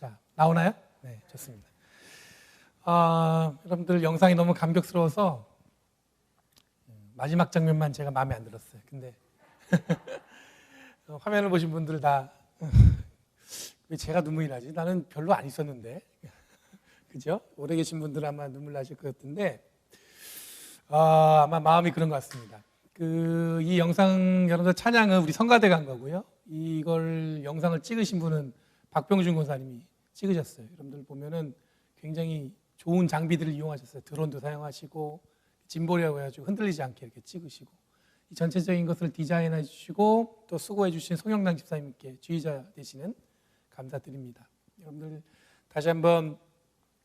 자, 나오나요? 네, 좋습니다. 여러분들 영상이 너무 감격스러워서 마지막 장면만 제가 마음에 안 들었어요. 근데 화면을 보신 분들 다 왜 제가 눈물이 나지? 나는 별로 안 있었는데. 그죠? 오래 계신 분들은 아마 눈물 나실 것 같은데 아마 마음이 그런 것 같습니다. 이 영상 여러분들 찬양은 우리 성가대 간 거고요. 이걸 영상을 찍으신 분은 박병준 권사님이 찍으셨어요. 여러분들 보면은 굉장히 좋은 장비들을 이용하셨어요. 드론도 사용하시고 짐볼이라고 해가지고 흔들리지 않게 이렇게 찍으시고 이 전체적인 것을 디자인해 주시고 또 수고해 주신 송영남 집사님께 주의자 되시는 감사드립니다. 여러분들 다시 한번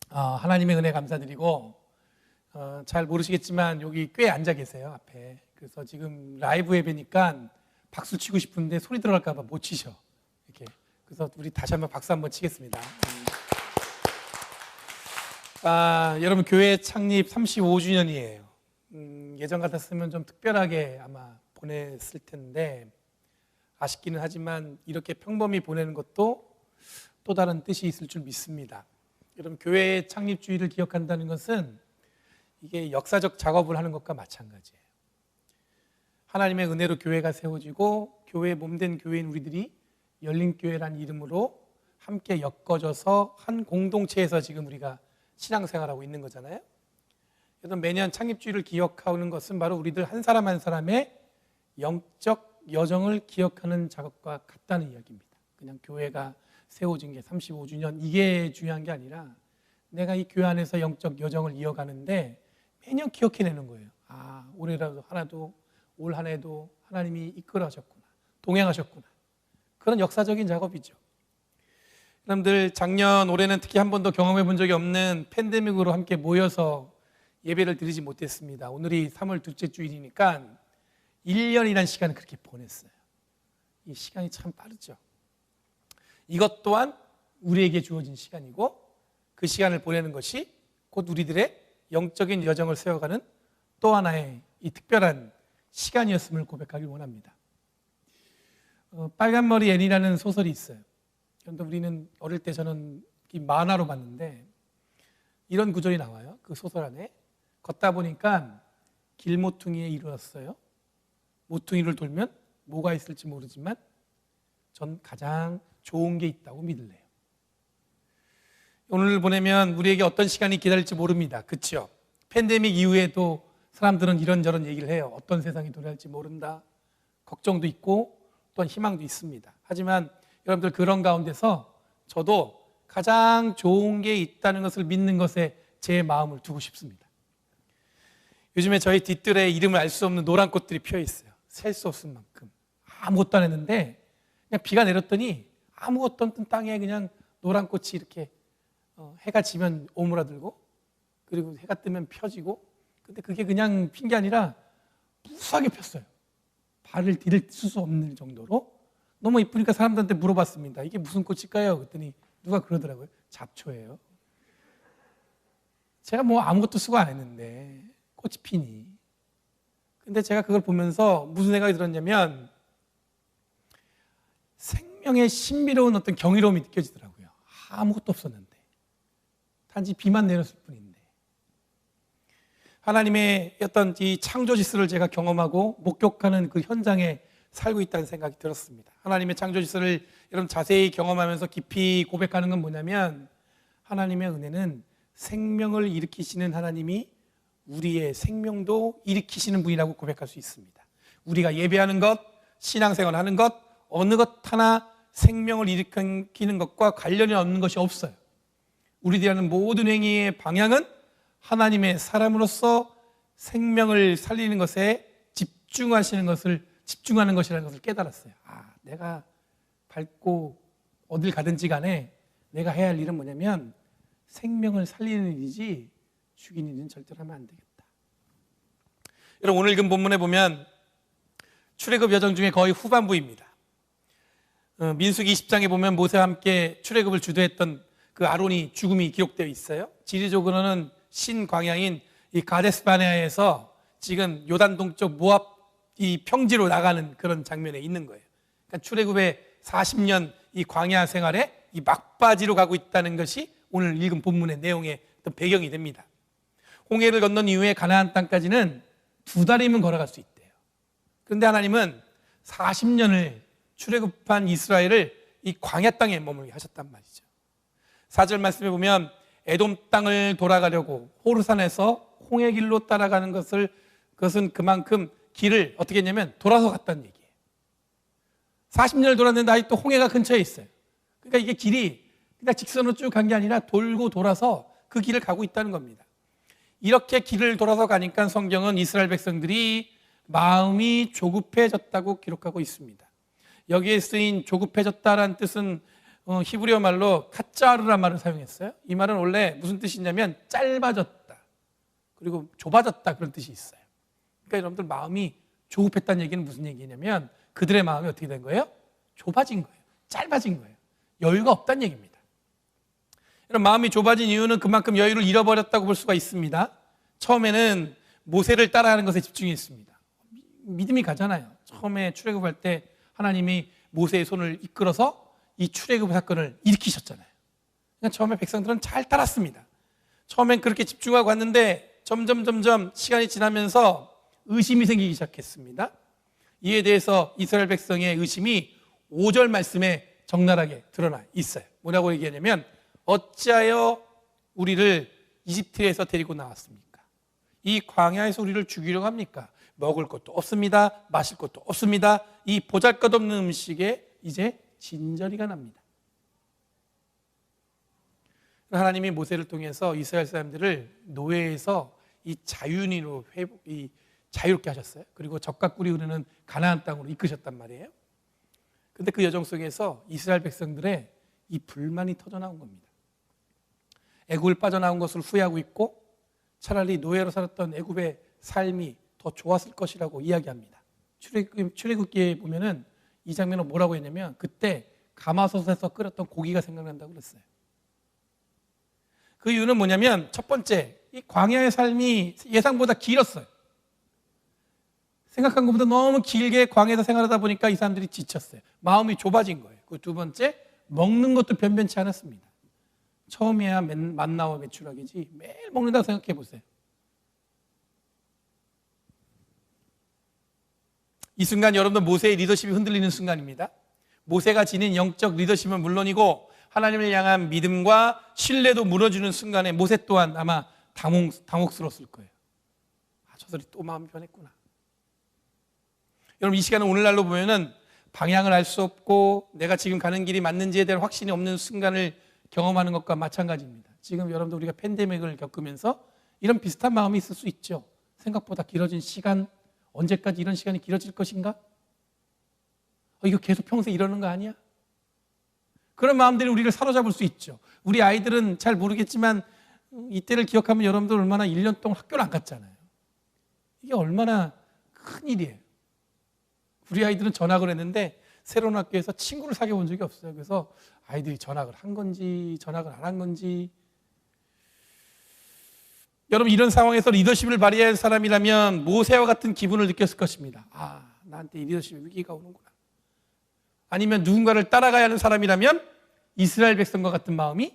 하나님의 은혜 감사드리고 잘 모르시겠지만 여기 꽤 앉아 계세요 앞에. 그래서 지금 라이브 예배니까 박수 치고 싶은데 소리 들어갈까 봐 못 치셔 이렇게. 그래서 우리 다시 한번 박수 한번 치겠습니다. 여러분 교회 창립 35주년이에요. 예전 같았으면 좀 특별하게 아마 보냈을 텐데 아쉽기는 하지만 이렇게 평범히 보내는 것도 또 다른 뜻이 있을 줄 믿습니다. 여러분 교회의 창립 주일을 기억한다는 것은 이게 역사적 작업을 하는 것과 마찬가지예요. 하나님의 은혜로 교회가 세워지고 교회의 몸된 교회인 우리들이 열린교회라는 이름으로 함께 엮어져서 한 공동체에서 지금 우리가 신앙생활하고 있는 거잖아요. 그래서 매년 창립주일을 기억하는 것은 바로 우리들 한 사람 한 사람의 영적 여정을 기억하는 작업과 같다는 이야기입니다. 그냥 교회가 세워진 게 35주년 이게 중요한 게 아니라 내가 이 교회 안에서 영적 여정을 이어가는데 매년 기억해내는 거예요. 올해라도 하나도 올 한 해도 하나님이 이끌어하셨구나, 동행하셨구나. 그런 역사적인 작업이죠. 여러분들 작년 올해는 특히 한 번도 경험해 본 적이 없는 팬데믹으로 함께 모여서 예배를 드리지 못했습니다. 오늘이 3월 둘째 주일이니까 1년이라는 시간을 그렇게 보냈어요. 이 시간이 참 빠르죠. 이것 또한 우리에게 주어진 시간이고 그 시간을 보내는 것이 곧 우리들의 영적인 여정을 세워가는 또 하나의 이 특별한 시간이었음을 고백하길 원합니다. 빨간머리 앤이라는 소설이 있어요. 그런데 우리는 어릴 때 저는 이 만화로 봤는데 이런 구절이 나와요. 그 소설 안에 걷다 보니까 길모퉁이에 이르렀어요. 모퉁이를 돌면 뭐가 있을지 모르지만 전 가장 좋은 게 있다고 믿을래요. 오늘 보내면 우리에게 어떤 시간이 기다릴지 모릅니다. 그렇죠? 팬데믹 이후에도 사람들은 이런저런 얘기를 해요. 어떤 세상이 도래할지 모른다. 걱정도 있고 또한 희망도 있습니다. 하지만 여러분들 그런 가운데서 저도 가장 좋은 게 있다는 것을 믿는 것에 제 마음을 두고 싶습니다. 요즘에 저희 뒤뜰에 이름을 알 수 없는 노란 꽃들이 피어 있어요. 셀 수 없을 만큼. 아무것도 안 했는데 그냥 비가 내렸더니 아무것도 없던 땅에 그냥 노란 꽃이 이렇게 해가 지면 오므라들고 그리고 해가 뜨면 펴지고 근데 그게 그냥 핀 게 아니라 무수하게 폈어요. 발을 디딜 수 없는 정도로 너무 이쁘니까 사람들한테 물어봤습니다. 이게 무슨 꽃일까요? 그랬더니 누가 그러더라고요. 잡초예요. 제가 뭐 아무것도 쓰고 안 했는데 꽃이 피니. 근데 제가 그걸 보면서 무슨 생각이 들었냐면 생명의 신비로운 어떤 경이로움이 느껴지더라고요. 아무것도 없었는데 단지 비만 내렸을 뿐인데 하나님의 어떤 이 창조 질서를 제가 경험하고 목격하는 그 현장에 살고 있다는 생각이 들었습니다. 하나님의 창조 질서를 여러분 자세히 경험하면서 깊이 고백하는 건 뭐냐면 하나님의 은혜는 생명을 일으키시는 하나님이 우리의 생명도 일으키시는 분이라고 고백할 수 있습니다. 우리가 예배하는 것, 신앙생활 하는 것, 어느 것 하나 생명을 일으키는 것과 관련이 없는 것이 없어요. 우리들이 하는 모든 행위의 방향은 하나님의 사람으로서 생명을 살리는 것에 집중하는 것이라는 것을 깨달았어요. 내가 밟고 어딜 가든지 간에 내가 해야 할 일은 뭐냐면 생명을 살리는 일이지 죽이는 일은 절대로 하면 안 되겠다. 여러분 오늘 읽은 본문에 보면 출애굽 여정 중에 거의 후반부입니다. 민수기 20장에 보면 모세와 함께 출애굽을 주도했던 그 아론이 죽음이 기록되어 있어요. 지리적으로는 신광야인 이 가데스바네아에서 지금 요단 동쪽 모압 이 평지로 나가는 그런 장면에 있는 거예요. 그러니까 출애굽의 40년 이 광야 생활에 이 막바지로 가고 있다는 것이 오늘 읽은 본문의 내용의 어떤 배경이 됩니다. 홍해를 건넌 이후에 가나안 땅까지는 2달이면 걸어갈 수 있대요. 그런데 하나님은 40년을 출애굽한 이스라엘을 이 광야 땅에 머물게 하셨단 말이죠. 4절 말씀에 보면 에돔 땅을 돌아가려고 호르산에서 홍해 길로 따라가는 그것은 그만큼 길을 어떻게 했냐면 돌아서 갔다는 얘기예요. 40년을 돌았는데 아직도 홍해가 근처에 있어요. 그러니까 이게 길이 그냥 직선으로 쭉 간 게 아니라 돌고 돌아서 그 길을 가고 있다는 겁니다. 이렇게 길을 돌아서 가니까 성경은 이스라엘 백성들이 마음이 조급해졌다고 기록하고 있습니다. 여기에 쓰인 조급해졌다라는 뜻은 히브리어 말로 카짜르란 말을 사용했어요. 이 말은 원래 무슨 뜻이냐면 짧아졌다, 그리고 좁아졌다, 그런 뜻이 있어요. 그러니까 여러분들 마음이 조급했다는 얘기는 무슨 얘기냐면 그들의 마음이 어떻게 된 거예요? 좁아진 거예요. 짧아진 거예요. 여유가 없다는 얘기입니다. 이런 마음이 좁아진 이유는 그만큼 여유를 잃어버렸다고 볼 수가 있습니다. 처음에는 모세를 따라가는 것에 집중했습니다. 믿음이 가잖아요. 처음에 출애굽할 때 하나님이 모세의 손을 이끌어서 이 출애굽 사건을 일으키셨잖아요. 그러니까 처음에 백성들은 잘 따랐습니다. 처음엔 그렇게 집중하고 갔는데 점점 시간이 지나면서 의심이 생기기 시작했습니다. 이에 대해서 이스라엘 백성의 의심이 5절 말씀에 적나라하게 드러나 있어요. 뭐라고 얘기하냐면 어찌하여 우리를 이집트에서 데리고 나왔습니까? 이 광야에서 우리를 죽이려고 합니까? 먹을 것도 없습니다. 마실 것도 없습니다. 이 보잘것없는 음식에 이제 진저리가 납니다. 하나님이 모세를 통해서 이스라엘 사람들을 노예에서 이 자유인으로 자유롭게 하셨어요. 그리고 젖과 꿀이 흐르는 가나안 땅으로 이끄셨단 말이에요. 그런데 그 여정 속에서 이스라엘 백성들의 이 불만이 터져나온 겁니다. 애굽을 빠져나온 것을 후회하고 있고 차라리 노예로 살았던 애굽의 삶이 더 좋았을 것이라고 이야기합니다. 출애굽기에 보면은 이 장면은 뭐라고 했냐면 그때 가마솥에서 끓였던 고기가 생각난다고 그랬어요. 그 이유는 뭐냐면 첫 번째, 이 광야의 삶이 예상보다 길었어요. 생각한 것보다 너무 길게 광야에서 생활하다 보니까 이 사람들이 지쳤어요. 마음이 좁아진 거예요. 그 두 번째, 먹는 것도 변변치 않았습니다. 처음이야 만나와 메추라기지 매일 먹는다고 생각해 보세요. 이 순간 여러분들 모세의 리더십이 흔들리는 순간입니다. 모세가 지닌 영적 리더십은 물론이고 하나님을 향한 믿음과 신뢰도 무너지는 순간에 모세 또한 아마 당혹스러웠을 거예요. 저 사람이 또 마음이 변했구나. 여러분 이 시간은 오늘날로 보면은 방향을 알 수 없고 내가 지금 가는 길이 맞는지에 대한 확신이 없는 순간을 경험하는 것과 마찬가지입니다. 지금 여러분들 우리가 팬데믹을 겪으면서 이런 비슷한 마음이 있을 수 있죠. 생각보다 길어진 시간, 언제까지 이런 시간이 길어질 것인가? 이거 계속 평생 이러는 거 아니야? 그런 마음들이 우리를 사로잡을 수 있죠. 우리 아이들은 잘 모르겠지만 이때를 기억하면 여러분들 얼마나 1년 동안 학교를 안 갔잖아요. 이게 얼마나 큰 일이에요. 우리 아이들은 전학을 했는데 새로운 학교에서 친구를 사귀어 본 적이 없어요. 그래서 아이들이 전학을 한 건지 전학을 안 한 건지. 여러분 이런 상황에서 리더십을 발휘할 사람이라면 모세와 같은 기분을 느꼈을 것입니다. 나한테 이 리더십의 위기가 오는구나. 아니면 누군가를 따라가야 하는 사람이라면 이스라엘 백성과 같은 마음이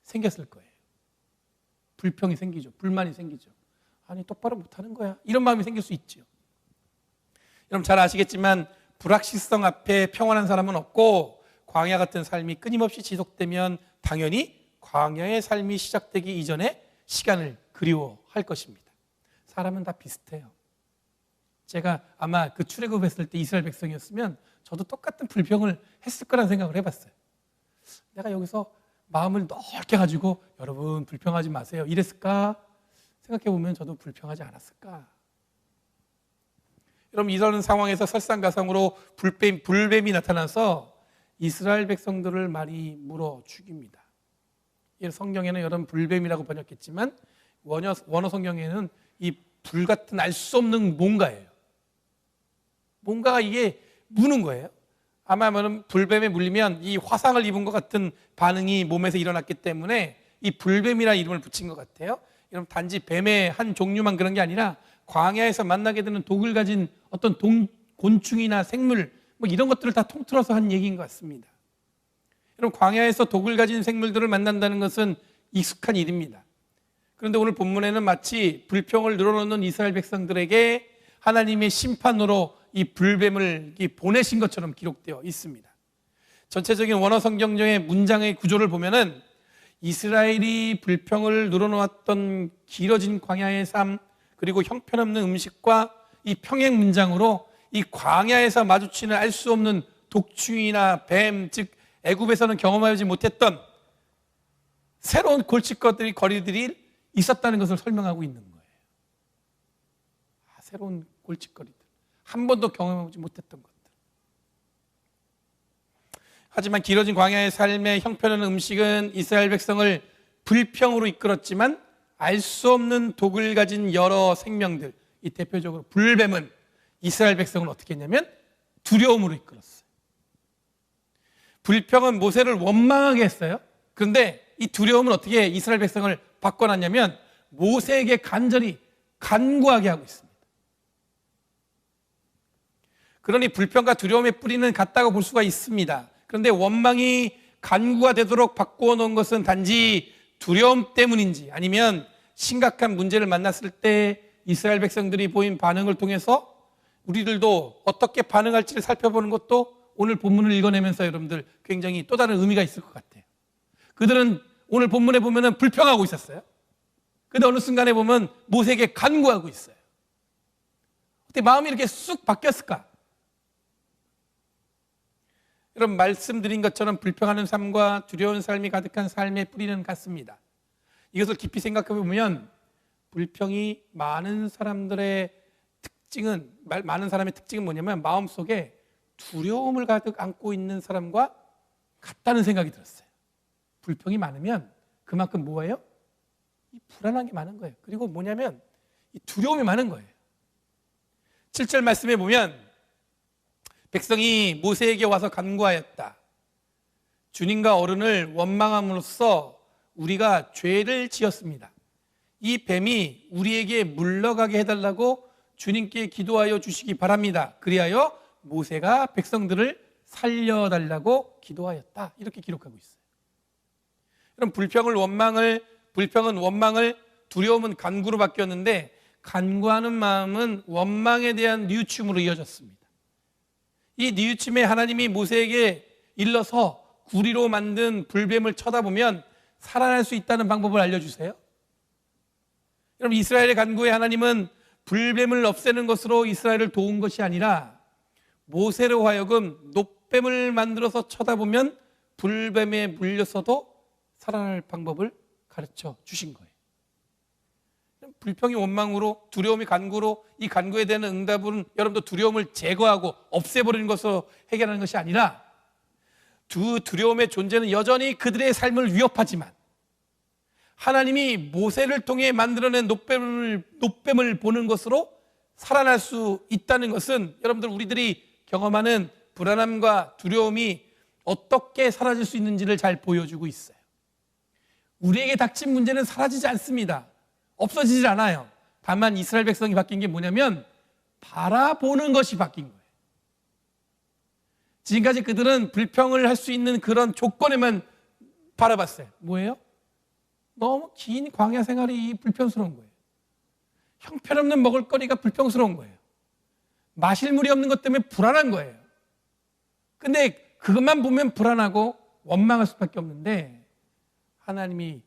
생겼을 거예요. 불평이 생기죠. 불만이 생기죠. 아니 똑바로 못하는 거야. 이런 마음이 생길 수 있죠. 여러분 잘 아시겠지만 불확실성 앞에 평안한 사람은 없고 광야 같은 삶이 끊임없이 지속되면 당연히 광야의 삶이 시작되기 이전에 시간을 그리워할 것입니다. 사람은 다 비슷해요. 제가 아마 그 출애굽했을 때 이스라엘 백성이었으면 저도 똑같은 불평을 했을 거라는 생각을 해봤어요. 내가 여기서 마음을 넓게 가지고 여러분 불평하지 마세요 이랬을까? 생각해보면 저도 불평하지 않았을까? 여러분 이런 상황에서 설상가상으로 불뱀이 나타나서 이스라엘 백성들을 많이 물어 죽입니다. 성경에는 여러분 불뱀이라고 번역했지만 원어 성경에는 이 불 같은 알 수 없는 뭔가예요. 뭔가가 이게 무는 거예요. 아마 불뱀에 물리면 이 화상을 입은 것 같은 반응이 몸에서 일어났기 때문에 이 불뱀이라는 이름을 붙인 것 같아요. 여러분 단지 뱀의 한 종류만 그런 게 아니라 광야에서 만나게 되는 독을 가진 어떤 곤충이나 생물 이런 것들을 다 통틀어서 한 얘기인 것 같습니다. 여러분, 광야에서 독을 가진 생물들을 만난다는 것은 익숙한 일입니다. 그런데 오늘 본문에는 마치 불평을 늘어놓는 이스라엘 백성들에게 하나님의 심판으로 이 불뱀을 보내신 것처럼 기록되어 있습니다. 전체적인 원어 성경의 문장의 구조를 보면은 이스라엘이 불평을 늘어놓았던 길어진 광야의 삶, 그리고 형편없는 음식과 이 평행 문장으로 이 광야에서 마주치는 알 수 없는 독충이나 뱀, 즉 애굽에서는 경험하지 못했던 새로운 거리들이 있었다는 것을 설명하고 있는 거예요. 새로운 골칫거리들, 한 번도 경험하지 못했던 것들. 하지만 길어진 광야의 삶의 형편없는 음식은 이스라엘 백성을 불평으로 이끌었지만 알 수 없는 독을 가진 여러 생명들, 이 대표적으로 불뱀은 이스라엘 백성을 어떻게 했냐면 두려움으로 이끌었어요. 불평은 모세를 원망하게 했어요. 그런데 이 두려움은 어떻게 이스라엘 백성을 바꿔놨냐면 모세에게 간절히 간구하게 하고 있습니다. 그러니 불평과 두려움의 뿌리는 같다고 볼 수가 있습니다. 그런데 원망이 간구가 되도록 바꾸어 놓은 것은 단지 두려움 때문인지, 아니면 심각한 문제를 만났을 때 이스라엘 백성들이 보인 반응을 통해서 우리들도 어떻게 반응할지를 살펴보는 것도 오늘 본문을 읽어내면서 여러분들 굉장히 또 다른 의미가 있을 것 같아요. 그들은 오늘 본문에 보면 불평하고 있었어요. 그런데 어느 순간에 보면 모세에게 간구하고 있어요. 어떻게 마음이 이렇게 쑥 바뀌었을까? 여러분, 말씀드린 것처럼 불평하는 삶과 두려운 삶이 가득한 삶의 뿌리는 같습니다. 이것을 깊이 생각해 보면 불평이 많은 사람의 특징은 뭐냐면 마음속에 두려움을 가득 안고 있는 사람과 같다는 생각이 들었어요. 불평이 많으면 그만큼 뭐예요? 이 불안한 게 많은 거예요. 그리고 뭐냐면 이 두려움이 많은 거예요. 7절 말씀에 보면 백성이 모세에게 와서 간구하였다. 주님과 어른을 원망함으로써 우리가 죄를 지었습니다. 이 뱀이 우리에게 물러가게 해달라고 주님께 기도하여 주시기 바랍니다. 그리하여 모세가 백성들을 살려달라고 기도하였다. 이렇게 기록하고 있어요. 그럼 불평은 원망을, 두려움은 간구로 바뀌었는데 간구하는 마음은 원망에 대한 뉘우침으로 이어졌습니다. 이 뉘우침에 하나님이 모세에게 일러서 구리로 만든 불뱀을 쳐다보면 살아날 수 있다는 방법을 알려주세요. 여러분, 이스라엘의 간구에 하나님은 불뱀을 없애는 것으로 이스라엘을 도운 것이 아니라 모세로 하여금 놋뱀을 만들어서 쳐다보면 불뱀에 물려서도 살아날 방법을 가르쳐 주신 거예요. 불평이 원망으로, 두려움이 간구로, 이 간구에 대한 응답은 여러분도 두려움을 제거하고 없애버리는 것으로 해결하는 것이 아니라 두 두려움의 존재는 여전히 그들의 삶을 위협하지만 하나님이 모세를 통해 만들어낸 놋뱀을 보는 것으로 살아날 수 있다는 것은 여러분들, 우리들이 경험하는 불안함과 두려움이 어떻게 사라질 수 있는지를 잘 보여주고 있어요. 우리에게 닥친 문제는 사라지지 않습니다. 없어지질 않아요. 다만 이스라엘 백성이 바뀐 게 뭐냐면 바라보는 것이 바뀐 거예요. 지금까지 그들은 불평을 할 수 있는 그런 조건에만 바라봤어요. 뭐예요? 너무 긴 광야 생활이 불평스러운 거예요. 형편없는 먹을거리가 불평스러운 거예요. 마실 물이 없는 것 때문에 불안한 거예요. 근데 그것만 보면 불안하고 원망할 수밖에 없는데 하나님이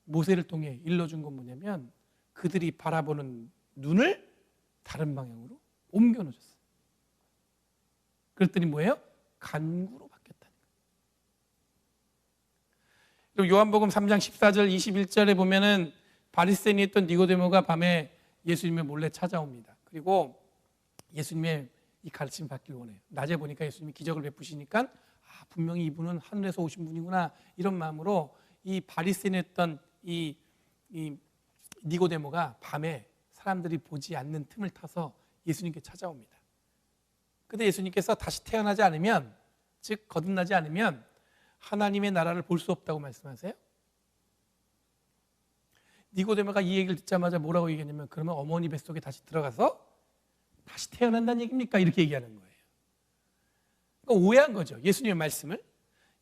모세를 통해 일러준 건 뭐냐면 그들이 바라보는 눈을 다른 방향으로 옮겨 놓으셨어요. 그랬더니 뭐예요? 간구로 바뀌었다는 거예요. 요한복음 3장 14절 21절에 보면은 바리새인이 있던 니고데모가 밤에 예수님을 몰래 찾아옵니다. 그리고 예수님의 이 가르침을 받기를 원해요. 낮에 보니까 예수님이 기적을 베푸시니까 분명히 이분은 하늘에서 오신 분이구나, 이런 마음으로 이 바리새인이었던 이 니고데모가 밤에 사람들이 보지 않는 틈을 타서 예수님께 찾아옵니다. 근데 예수님께서 다시 태어나지 않으면, 즉 거듭나지 않으면 하나님의 나라를 볼 수 없다고 말씀하세요. 니고데모가 이 얘기를 듣자마자 뭐라고 얘기했냐면, 그러면 어머니 뱃속에 다시 들어가서 다시 태어난다는 얘기입니까? 이렇게 얘기하는 거예요. 그러니까 오해한 거죠, 예수님의 말씀을.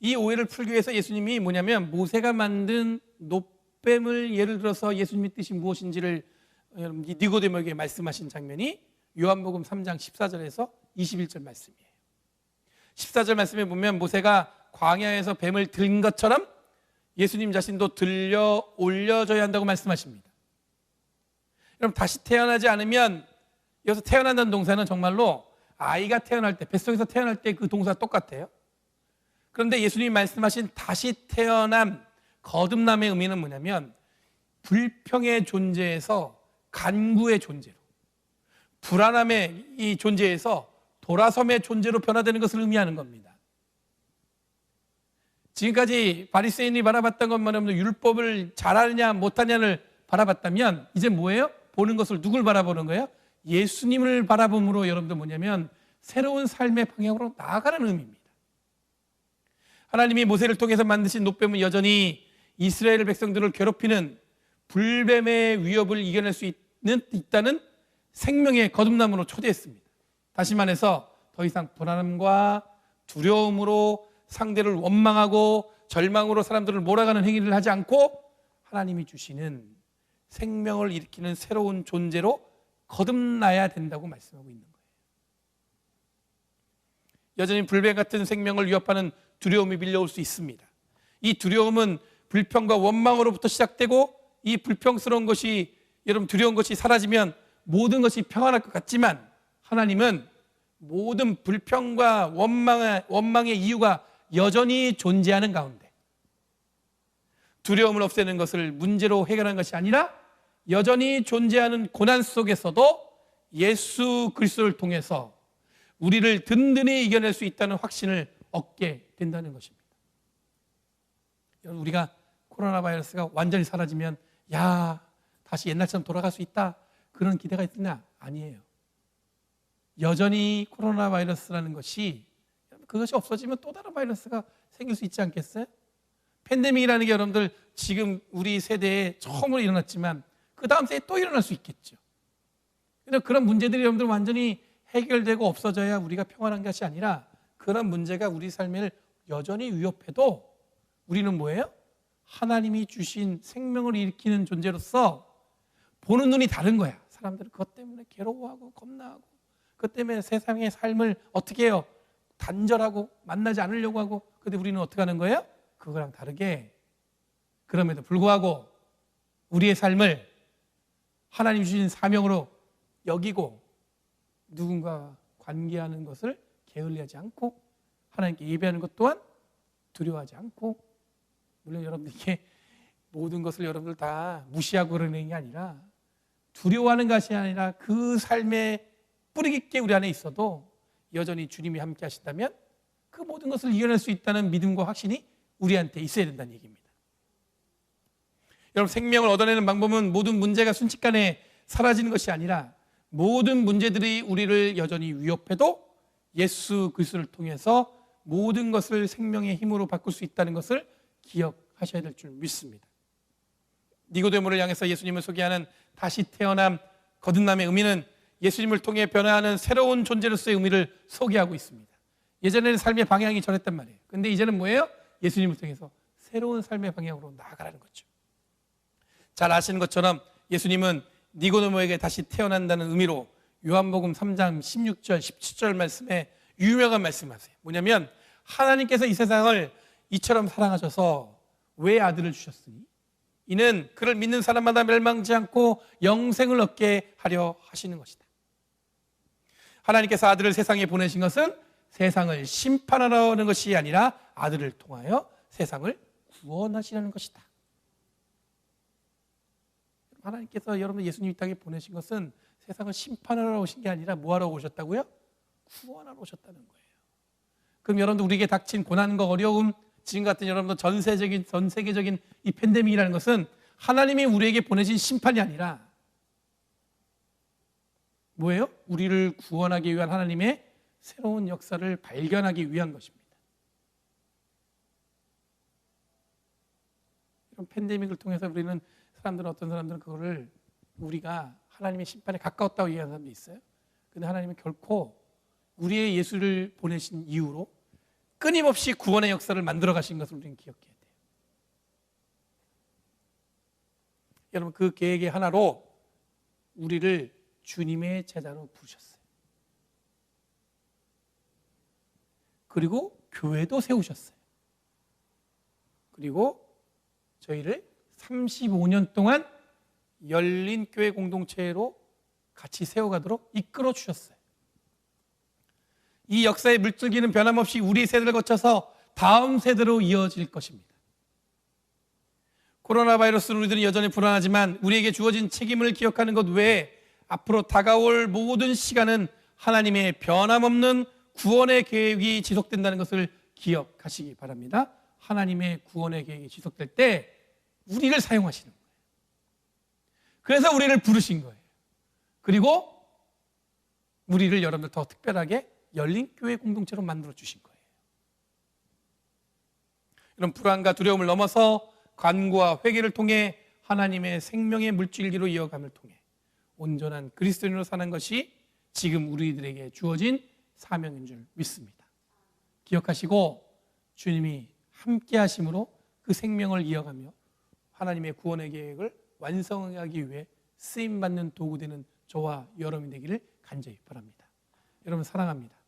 이 오해를 풀기 위해서 예수님이 뭐냐면 모세가 만든 놋뱀을 예를 들어서 예수님의 뜻이 무엇인지를 니고데모에게 말씀하신 장면이 요한복음 3장 14절에서 21절 말씀이에요. 14절 말씀에 보면 모세가 광야에서 뱀을 든 것처럼 예수님 자신도 들려 올려줘야 한다고 말씀하십니다. 그럼 다시 태어나지 않으면, 여기서 태어난다는 동사는 정말로 아이가 태어날 때, 뱃속에서 태어날 때 그 동사가 똑같아요. 그런데 예수님이 말씀하신 다시 태어남, 거듭남의 의미는 뭐냐면 불평의 존재에서 간구의 존재로, 불안함의 이 존재에서 돌아섬의 존재로 변화되는 것을 의미하는 겁니다. 지금까지 바리새인이 바라봤던 것만 율법을 잘하느냐 못하느냐를 바라봤다면 이제 뭐예요? 보는 것을 누굴 바라보는 거예요? 예수님을 바라봄으로 여러분들 뭐냐면 새로운 삶의 방향으로 나아가는 의미입니다. 하나님이 모세를 통해서 만드신 놋뱀은 여전히 이스라엘 백성들을 괴롭히는 불뱀의 위협을 이겨낼 수 있다는 생명의 거듭남으로 초대했습니다. 다시 말해서 더 이상 불안함과 두려움으로 상대를 원망하고 절망으로 사람들을 몰아가는 행위를 하지 않고 하나님이 주시는 생명을 일으키는 새로운 존재로 거듭나야 된다고 말씀하고 있는 거예요. 여전히 불뱀 같은 생명을 위협하는 두려움이 밀려올 수 있습니다. 이 두려움은 불평과 원망으로부터 시작되고 이 불평스러운 것이, 여러분 두려운 것이 사라지면 모든 것이 평안할 것 같지만 하나님은 모든 불평과 원망의 이유가 여전히 존재하는 가운데 두려움을 없애는 것을 문제로 해결하는 것이 아니라 여전히 존재하는 고난 속에서도 예수 그리스도를 통해서 우리를 든든히 이겨낼 수 있다는 확신을 얻게 된다는 것입니다. 우리가 코로나 바이러스가 완전히 사라지면 다시 옛날처럼 돌아갈 수 있다, 그런 기대가 있느냐? 아니에요. 여전히 코로나 바이러스라는 것이, 그것이 없어지면 또 다른 바이러스가 생길 수 있지 않겠어요? 팬데믹이라는 게 여러분들 지금 우리 세대에 처음으로 일어났지만 그 다음 세대에 또 일어날 수 있겠죠. 그런 문제들이 여러분들 완전히 해결되고 없어져야 우리가 평안한 것이 아니라 그런 문제가 우리 삶을 여전히 위협해도 우리는 뭐예요? 하나님이 주신 생명을 일으키는 존재로서 보는 눈이 다른 거야. 사람들은 그것 때문에 괴로워하고 겁나하고 그것 때문에 세상의 삶을 어떻게 해요? 단절하고 만나지 않으려고 하고. 그런데 우리는 어떻게 하는 거예요? 그거랑 다르게 그럼에도 불구하고 우리의 삶을 하나님 주신 사명으로 여기고 누군가 관계하는 것을 게을리하지 않고 하나님께 예배하는 것 또한 두려워하지 않고, 물론 여러분들 이게 모든 것을 여러분들 다 무시하고 그러는 게 아니라 두려워하는 것이 아니라 그 삶에 뿌리 깊게 우리 안에 있어도 여전히 주님이 함께 하신다면 그 모든 것을 이겨낼 수 있다는 믿음과 확신이 우리한테 있어야 된다는 얘기입니다. 여러분, 생명을 얻어내는 방법은 모든 문제가 순식간에 사라지는 것이 아니라 모든 문제들이 우리를 여전히 위협해도 예수 그리스도를 통해서 모든 것을 생명의 힘으로 바꿀 수 있다는 것을 기억하셔야 될 줄 믿습니다. 니고데모를 향해서 예수님을 소개하는 다시 태어남, 거듭남의 의미는 예수님을 통해 변화하는 새로운 존재로서의 의미를 소개하고 있습니다. 예전에는 삶의 방향이 저랬단 말이에요. 그런데 이제는 뭐예요? 예수님을 통해서 새로운 삶의 방향으로 나아가라는 거죠. 잘 아시는 것처럼 예수님은 니고데모에게 다시 태어난다는 의미로 요한복음 3장 16절 17절 말씀에 유명한 말씀하세요. 뭐냐면 하나님께서 이 세상을 이처럼 사랑하셔서 왜 아들을 주셨으니 이는 그를 믿는 사람마다 멸망치 않고 영생을 얻게 하려 하시는 것이다. 하나님께서 아들을 세상에 보내신 것은 세상을 심판하려는 것이 아니라 아들을 통하여 세상을 구원하시려는 것이다. 하나님께서 여러분 예수님 이 땅에 보내신 것은 세상을 심판하러 오신 게 아니라 뭐하러 오셨다고요? 구원하러 오셨다는 거예요. 그럼 여러분들 우리에게 닥친 고난과 어려움, 지금 같은 여러분들 전 세계적인 이 팬데믹이라는 것은 하나님이 우리에게 보내신 심판이 아니라 뭐예요? 우리를 구원하기 위한 하나님의 새로운 역사를 발견하기 위한 것입니다. 이런 팬데믹을 통해서 우리는 어떤 사람들은 그거를 우리가 하나님의 심판에 가까웠다고 얘기하는 사람도 있어요. 그런데 하나님은 결코 우리의 예수를 보내신 이유로 끊임없이 구원의 역사를 만들어 가신 것을 우리는 기억해야 돼요. 여러분, 그 계획의 하나로 우리를 주님의 제자로 부르셨어요. 그리고 교회도 세우셨어요. 그리고 저희를 35년 동안 열린 교회 공동체로 같이 세워가도록 이끌어 주셨어요. 이 역사의 물줄기는 변함없이 우리 세대를 거쳐서 다음 세대로 이어질 것입니다. 코로나 바이러스로 우리들은 여전히 불안하지만 우리에게 주어진 책임을 기억하는 것 외에 앞으로 다가올 모든 시간은 하나님의 변함없는 구원의 계획이 지속된다는 것을 기억하시기 바랍니다. 하나님의 구원의 계획이 지속될 때 우리를 사용하시는 거예요. 그래서 우리를 부르신 거예요. 그리고 우리를 여러분들 더 특별하게 열린 교회 공동체로 만들어 주신 거예요. 이런 불안과 두려움을 넘어서 간구와 회개를 통해 하나님의 생명의 물줄기로 이어감을 통해 온전한 그리스도인으로 사는 것이 지금 우리들에게 주어진 사명인 줄 믿습니다. 기억하시고 주님이 함께 하심으로 그 생명을 이어가며 하나님의 구원의 계획을 완성하기 위해 쓰임받는 도구 되는 저와 여러분이 되기를 간절히 바랍니다. 여러분 사랑합니다.